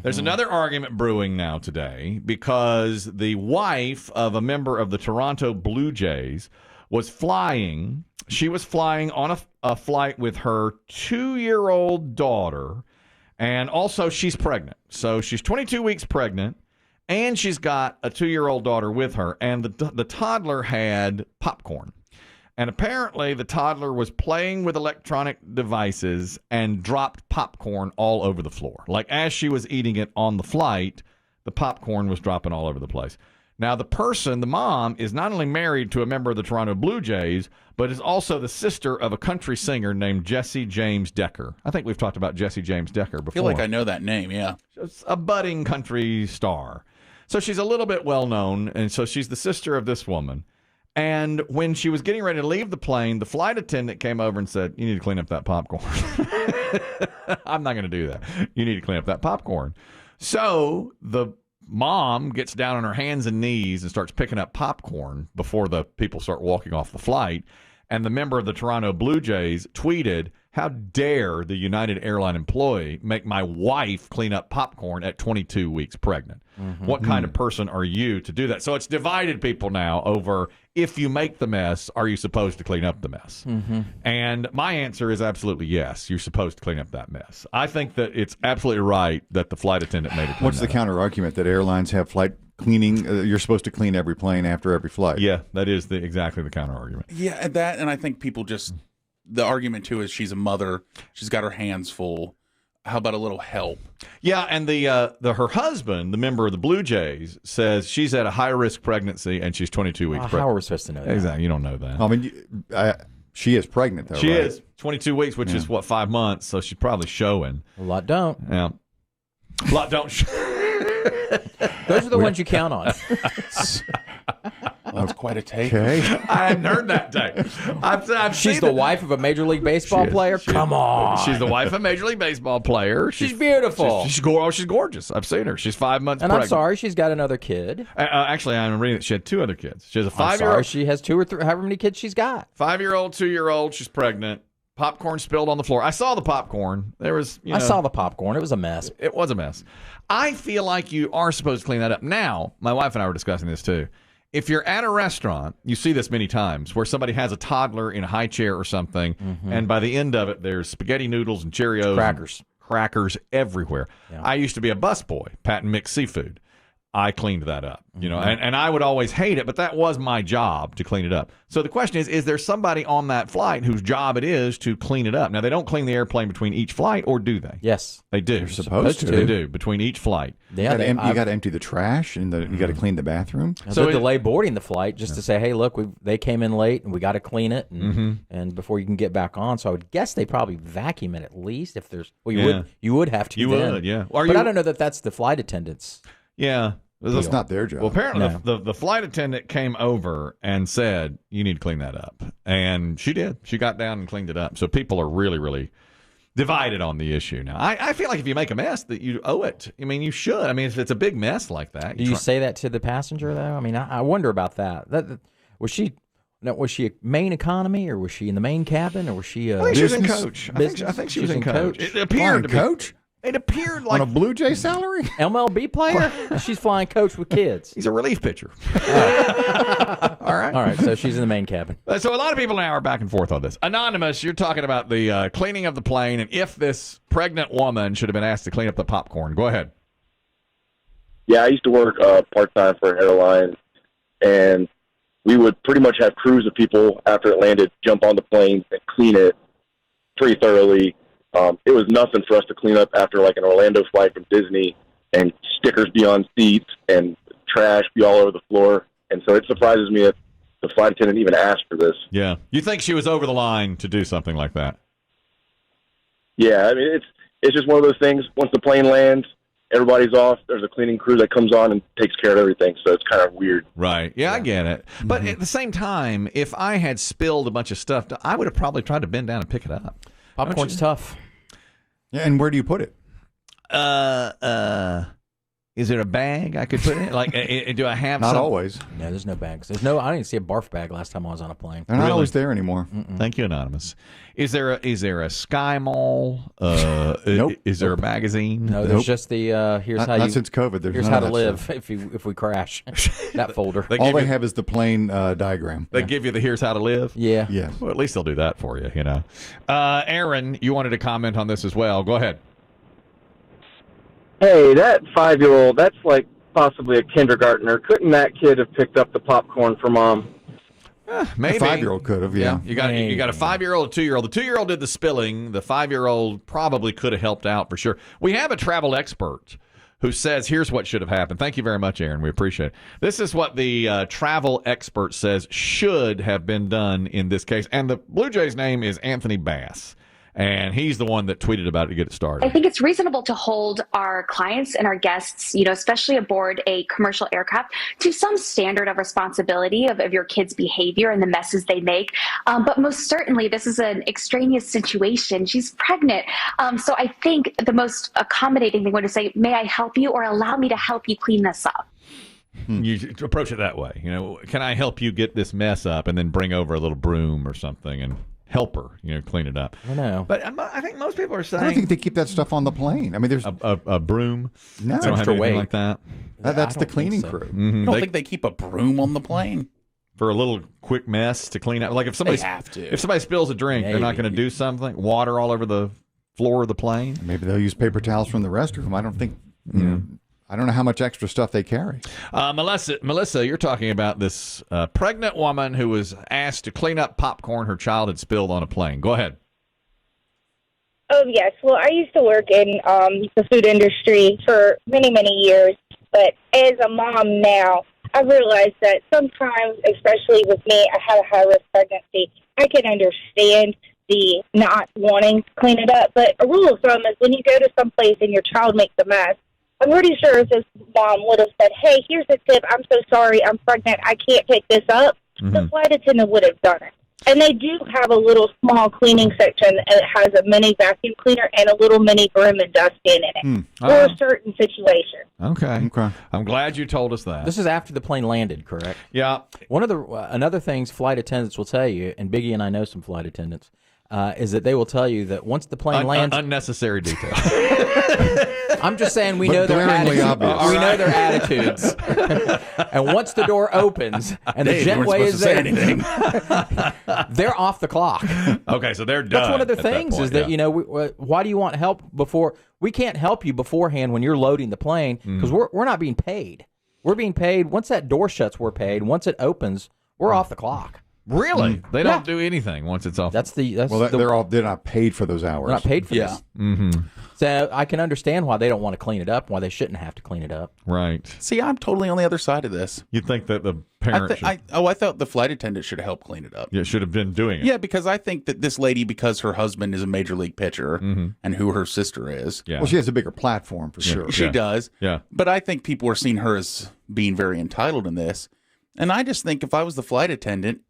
There's another argument brewing now today because the wife of a member of the Toronto Blue Jays was flying. She was flying on a flight with her 2-year-old daughter, and also she's pregnant. So she's 22 weeks pregnant, and she's got a 2-year-old daughter with her, and the toddler had popcorn. And apparently the toddler was playing with electronic devices and dropped popcorn all over the floor. Like as she was eating it on the flight, the popcorn was dropping all over the place. Now, the mom, is not only married to a member of the Toronto Blue Jays, but is also the sister of a country singer named Jesse James Decker. I think we've talked about Jesse James Decker before. I feel like I know that name, yeah. She's a budding country star. So she's a little bit well-known, and so she's the sister of this woman. And when she was getting ready to leave the plane, the flight attendant came over and said, "You need to clean up that popcorn." I'm not going to do that. You need to clean up that popcorn. So the mom gets down on her hands and knees and starts picking up popcorn before the people start walking off the flight. And the member of the Toronto Blue Jays tweeted, "How dare the United Airline employee make my wife clean up popcorn at 22 weeks pregnant? What kind of person are you to do that?" So it's divided people now over, if you make the mess, are you supposed to clean up the mess? And my answer is absolutely yes. You're supposed to clean up that mess. I think that it's absolutely right that the flight attendant made it. What's the counter argument that airlines have flight cleaning? You're supposed to clean every plane after every flight. Yeah, that is exactly the counter argument. Yeah, that, and I think people just, the argument too is she's a mother. She's got her hands full. How about a little help? Yeah, and her husband, the member of the Blue Jays, says she's at a high-risk pregnancy and she's 22 weeks pregnant. How are we supposed to know that? Exactly. You don't know that. I mean, she is pregnant, though, She right? is. 22 weeks, which is, 5 months, so she's probably showing. A lot don't. Yeah. A lot don't show. Those are the ones you count on. That's quite a take. Okay. I hadn't heard that take. She's the wife of a Major League Baseball player? Come on. She's the wife of a Major League Baseball player. She's beautiful. She's gorgeous. I've seen her. She's 5 months and pregnant. I'm sorry, she's got another kid. Actually, I'm reading that she had 2 other kids. She has a 5-year-old. I'm sorry, she has 2 or 3, however many kids she's got. 5-year-old, 2-year-old. She's pregnant. Popcorn spilled on the floor. I saw the popcorn. There was, I saw the popcorn. It was a mess. It was a mess. I feel like you are supposed to clean that up. Now, my wife and I were discussing this too. If you're at a restaurant, you see this many times where somebody has a toddler in a high chair or something, and by the end of it, there's spaghetti noodles and Cheerios. Crackers everywhere. Yeah. I used to be a busboy, patting mixed seafood. I cleaned that up, and I would always hate it, but that was my job to clean it up. So the question is there somebody on that flight whose job it is to clean it up? Now, they don't clean the airplane between each flight, or do they? Yes. They do. They're supposed to. They do, between each flight. Yeah, you got to empty the trash, and you got to clean the bathroom. So they delay boarding the flight just to say, hey, look, they came in late, and we got to clean it, and before you can get back on. So I would guess they probably vacuum it at least if there's. Well, you would have to. You would, yeah. But I don't know that that's the flight attendants. Yeah. It's not their job. Well, apparently the flight attendant came over and said, "You need to clean that up." And she did. She got down and cleaned it up. So people are really, really divided on the issue now. I feel like if you make a mess, that you owe it. I mean, you should. I mean, if it's a big mess like that. Do you say that to the passenger, though? I mean, I wonder about that. Was she a main economy, or was she in the main cabin, or was she a I think she was in coach. I think she was in coach. It appeared to be. Coach? It appeared like on a Blue Jay salary? MLB player? She's flying coach with kids. He's a relief pitcher. All right. So she's in the main cabin. So a lot of people now are back and forth on this. Anonymous, you're talking about the cleaning of the plane, and if this pregnant woman should have been asked to clean up the popcorn. Go ahead. Yeah, I used to work part-time for an airline, and we would pretty much have crews of people after it landed jump on the plane and clean it pretty thoroughly. It was nothing for us to clean up after like an Orlando flight from Disney and stickers be on seats and trash be all over the floor. And so it surprises me that the flight attendant even asked for this. Yeah. You think she was over the line to do something like that? Yeah, I mean, it's just one of those things. Once the plane lands, everybody's off. There's a cleaning crew that comes on and takes care of everything. So it's kind of weird. Right. Yeah, I get it. But at the same time, if I had spilled a bunch of stuff, I would have probably tried to bend down and pick it up. Popcorn's tough. Yeah, and where do you put it? Is there a bag I could put in? Like, do I have Not some? always. No, there's no bags. There's no. I didn't see a barf bag last time I was on a plane. They're not Really? always there anymore. Thank you, Anonymous. Is there a Sky Mall? Nope. Is there a magazine? No, there's just the here's Not, how not you since COVID. There's here's none how of to that live stuff. if we crash. That folder. They All give they you, have is the plain diagram. they give you the here's how to live. Yeah. Yes. Well, at least they'll do that for you, you know. Aaron, you wanted to comment on this as well. Go ahead. Hey, that 5-year-old, that's like possibly a kindergartner. Couldn't that kid have picked up the popcorn for Mom? Maybe A 5-year-old could have, yeah. You got a 5-year-old, a 2-year-old. The 2-year-old did the spilling. The 5-year-old probably could have helped out for sure. We have a travel expert who says here's what should have happened. Thank you very much, Aaron. We appreciate it. This is what the travel expert says should have been done in this case. And the Blue Jays' name is Anthony Bass. And he's the one that tweeted about it to get it started. I think it's reasonable to hold our clients and our guests, especially aboard a commercial aircraft, to some standard of responsibility of your kids' behavior and the messes they make. But most certainly, this is an extraneous situation. She's pregnant. So I think the most accommodating thing would be to say, may I help you, or allow me to help you clean this up? You approach it that way. Can I help you get this mess up, and then bring over a little broom or something and help her, clean it up. I know. But I think most people are saying I don't think they keep that stuff on the plane. I mean, there's a broom. no. They don't have extra anything weight. like that. That's I the don't cleaning think so. crew. I don't think they keep a broom on the plane. For a little quick mess to clean up. Like if They have to. somebody spills a drink, they're not Maybe. going to do something. Water all over the floor of the plane. Maybe they'll use paper towels from the restroom. I don't think. I don't know how much extra stuff they carry. Melissa, you're talking about this pregnant woman who was asked to clean up popcorn her child had spilled on a plane. Go ahead. Oh, yes. Well, I used to work in the food industry for many, many years. But as a mom now, I've realized that sometimes, especially with me, I had a high-risk pregnancy. I can understand the not wanting to clean it up. But a rule of thumb is when you go to some place and your child makes a mess, I'm pretty sure if this mom would have said, hey, here's a tip. I'm so sorry. I'm pregnant. I can't pick this up. The flight attendant would have done it. And they do have a little small cleaning section that has a mini vacuum cleaner and a little mini broom and dustbin in it for a certain situation. Okay. Okay. I'm glad you told us that. This is after the plane landed, correct? Yeah. One of the another things flight attendants will tell you, and Biggie and I know some flight attendants, is that they will tell you that once the plane lands, Unnecessary detail. I'm just saying we But know their glaringly attitudes. obvious. We know their attitudes. And once the door opens and the jetway is there, they're off the clock. Okay, so they're done. That's one of the at that things point, is that, yeah. why do you want help before? We can't help you beforehand when you're loading the plane because we're not being paid. We're being paid. Once that door shuts, we're paid. Once it opens, we're off the clock. Really? They don't do anything once it's off. That's the They're not paid for those hours. they're not paid for Yeah. this. Mm-hmm. So I can understand why they don't want to clean it up, why they shouldn't have to clean it up. right. See, I'm totally on the other side of this. You'd think that the parent I thought the flight attendant should have helped clean it up. should have been doing it. Yeah, because I think that this lady, because her husband is a major league pitcher and who her sister is, Yeah. Well, she has a bigger platform for sure. she does. Yeah. But I think people are seeing her as being very entitled in this. And I just think if I was the flight attendant,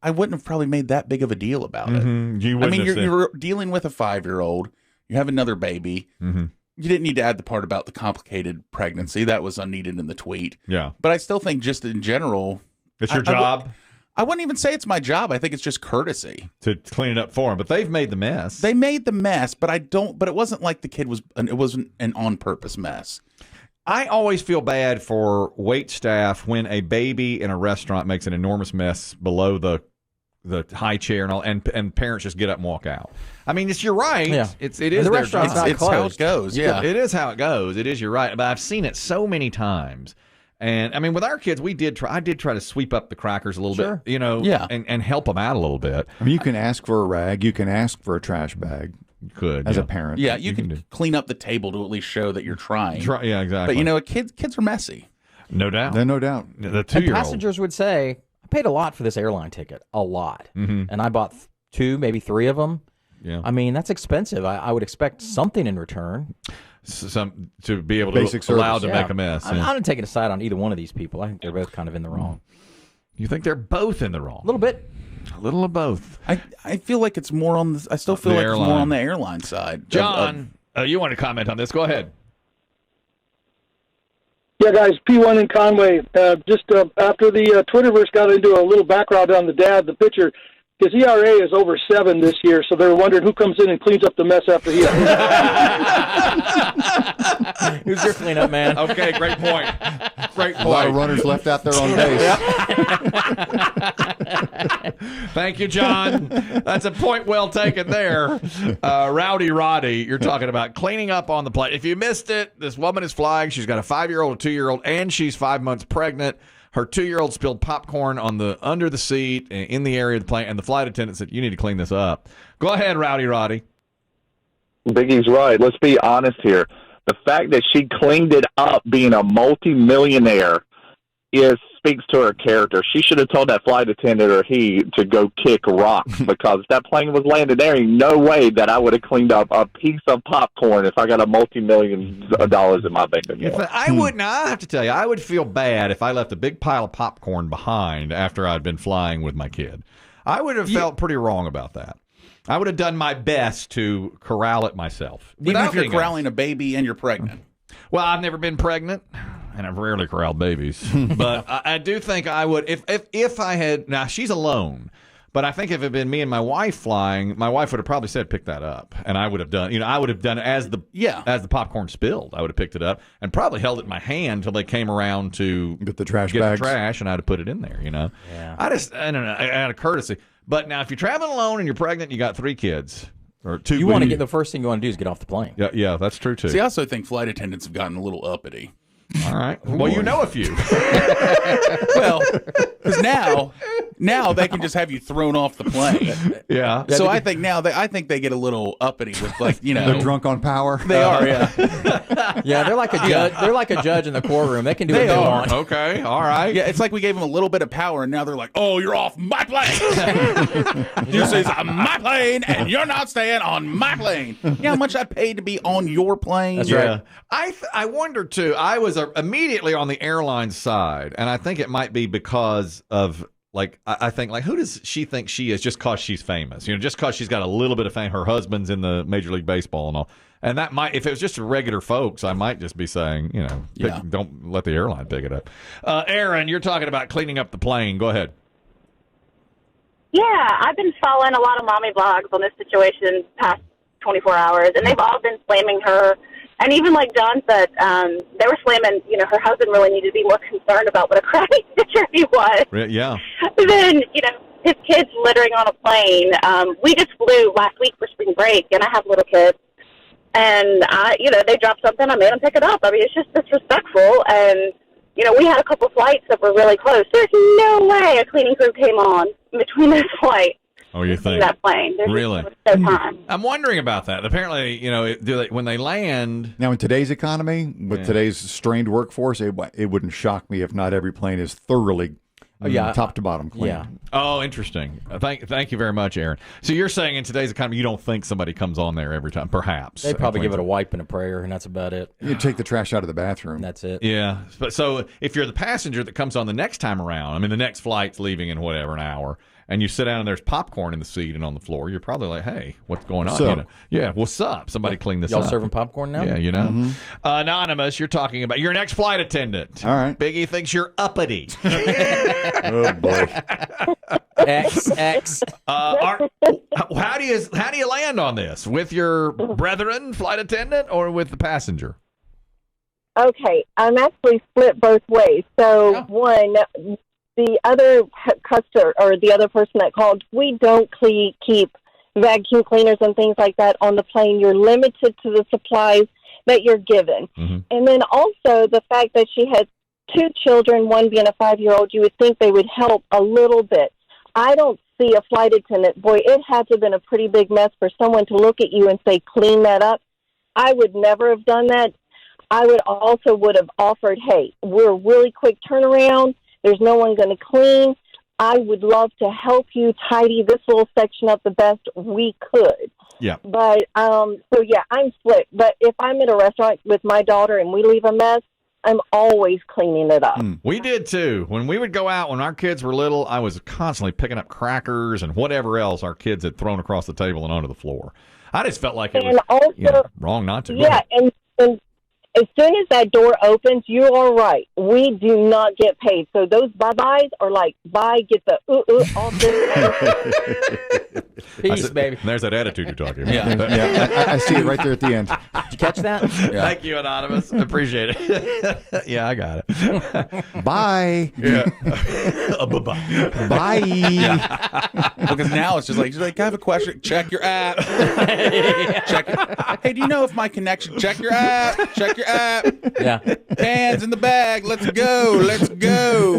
I wouldn't have probably made that big of a deal about it. You I mean, wouldn't have you're dealing with a 5-year-old. You have another baby. You didn't need to add the part about the complicated pregnancy. That was unneeded in the tweet. Yeah. But I still think just in general, It's your I job I wouldn't even say it's my job. I think it's just courtesy. to clean it up for them, but they've made the mess. They made the mess, but it wasn't like the kid it wasn't an on purpose mess. I always feel bad for wait staff when a baby in a restaurant makes an enormous mess below the high chair and all, and parents just get up and walk out. I mean, you're right. Yeah. It And is the their restaurant's job. not It's how it closed. goes. Yeah. It is how it goes. It is. You're right. But I've seen it so many times. And I mean, with our kids, I did try to sweep up the crackers a little Sure. bit, Yeah. and help them out a little bit. I mean, you can ask for a rag. You can ask for a trash bag You could as yeah. a parent. Yeah, you can can do. clean up the table to at least show that you're trying. Yeah, exactly. But kids are messy. no doubt. Then no doubt. The And 2-year-old. passengers would say, I paid a lot for this airline ticket, a lot. And I bought 2, maybe 3 of them. Yeah. I mean, that's expensive. I would expect something in return. Some to be able Basic to allowed service. to make a mess. I'm yeah. not taking a side on either one of these people. I think they're both kind of in the wrong. You think they're both in the wrong? A little bit. A little of both. I feel like it's more on the. I still feel The like it's more airline. on the airline side. John, you want to comment on this? Go ahead. Yeah, guys, P1 in Conway. Just after the Twitterverse got into a little background on the dad, the pitcher, his ERA is over 7 this year, so they're wondering who comes in and cleans up the mess after he. Who's your cleanup man? Okay, great point. Great point. A lot of runners left out there on base. Thank you, John. That's a point well taken there. Rowdy Roddy, you're talking about cleaning up on the plane. If you missed it, this woman is flying. She's got a 5-year-old, a 2-year-old, and she's 5 months pregnant. Her 2-year-old spilled popcorn on the under the seat in the area of the plane, and the flight attendant said, "You need to clean this up." Go ahead, Rowdy Roddy. Biggie's right. Let's be honest here. The fact that she cleaned it up being a multi-millionaire speaks to her character. She should have told that flight attendant or he to go kick rocks because if that plane was landed there, ain't no way that I would have cleaned up a piece of popcorn if I got a multi-million dollars in my bank account. I wouldn't. I have to tell you, I would feel bad if I left a big pile of popcorn behind after I'd been flying with my kid. I would have felt pretty wrong about that. I would have done my best to corral it myself. Even if you're corralling a baby and you're pregnant. Well, I've never been pregnant, and I've rarely corralled babies. But I do think I would, if I had, now she's alone, but I think if it had been me and my wife flying, my wife would have probably said, pick that up. And I would have done, I would have done as the popcorn spilled, I would have picked it up and probably held it in my hand until they came around to get the trash bags. And I'd have put it in there, Yeah. I don't know, out of courtesy. But now if you're traveling alone and you're pregnant, you got 3 kids. Or 2. You want to get the first thing you want to do is get off the plane. Yeah, that's true too. See, I also think flight attendants have gotten a little uppity. All right. Well, you know a few. Well, because now they can just have you thrown off the plane. Yeah. So I think I think they get a little uppity with They're drunk on power. They are, yeah. Yeah, they're like a judge. They're like a judge in the courtroom. They can do what they want. Okay. All right. Yeah, it's like we gave them a little bit of power, and now they're like, "Oh, you're off my plane. This is my plane, and you're not staying on my plane." You know how much I paid to be on your plane? That's right. I wonder too. I was immediately on the airline side, and I think it might be because of I think who does she think she is just because she's famous? Just because she's got a little bit of fame. Her husband's in the Major League Baseball and all. And that might, if it was just regular folks, I might just be saying, don't let the airline pick it up. Aaron, you're talking about cleaning up the plane. Go ahead. Yeah, I've been following a lot of mommy blogs on this situation past 24 hours, and they've all been slamming her. And even like John said, they were slamming, her husband really needed to be more concerned about what a crappy pitcher he was. Yeah. Then, his kids littering on a plane. We just flew last week for spring break, and I have little kids. And, they dropped something. I made them pick it up. I mean, it's just disrespectful. And, we had a couple flights that were really close. There's no way a cleaning crew came on between those flights. Oh, you think? That plane. There's really? No time. I'm wondering about that. Apparently, when they land. Now, in today's economy, with today's strained workforce, it wouldn't shock me if not every plane is thoroughly top to bottom clean. Yeah. Oh, interesting. Thank you very much, Aaron. So you're saying in today's economy, you don't think somebody comes on there every time? Perhaps. They probably give it a wipe and a prayer, and that's about it. You take the trash out of the bathroom. That's it. Yeah. But so if you're the passenger that comes on the next time around, the next flight's leaving in whatever, an hour, and you sit down and there's popcorn in the seat and on the floor, you're probably like, hey, what's going on? Yeah, what's up? Somebody clean this up. Y'all serving popcorn now? Yeah, Mm-hmm. Anonymous, you're talking about your next flight attendant. All right. Biggie thinks you're uppity. Oh, boy. X. How do you land on this? With your brethren, flight attendant, or with the passenger? Okay, I'm actually split both ways. So, one, the other customer or the other person that called, we don't keep vacuum cleaners and things like that on the plane. You're limited to the supplies that you're given. Mm-hmm. And then also the fact that she had 2 children, one being a 5-year-old, you would think they would help a little bit. I don't see a flight attendant. Boy, it had to have been a pretty big mess for someone to look at you and say, clean that up. I would never have done that. I would have offered, hey, we're a really quick turnaround. There's no one going to clean. I would love to help you tidy this little section up the best we could. Yeah. But, I'm split. But if I'm at a restaurant with my daughter and we leave a mess, I'm always cleaning it up. We did too. When we would go out, when our kids were little, I was constantly picking up crackers and whatever else our kids had thrown across the table and onto the floor. I just felt like it was wrong not to. Yeah, as soon as that door opens, you are right. We do not get paid. So those bye-byes are like, bye, get the all this. Peace, baby. There's that attitude you're talking about. Yeah, I see it right there at the end. Did you catch that? Yeah. Thank you, Anonymous. Appreciate it. Yeah, I got it. Bye. Yeah. Bye-bye. Bye. Because now it's just like, I have a question. Check your app. Check it. Hey, do you know if my connection? Check your app. Check your app. Yeah. Hands in the bag. Let's go. Let's go.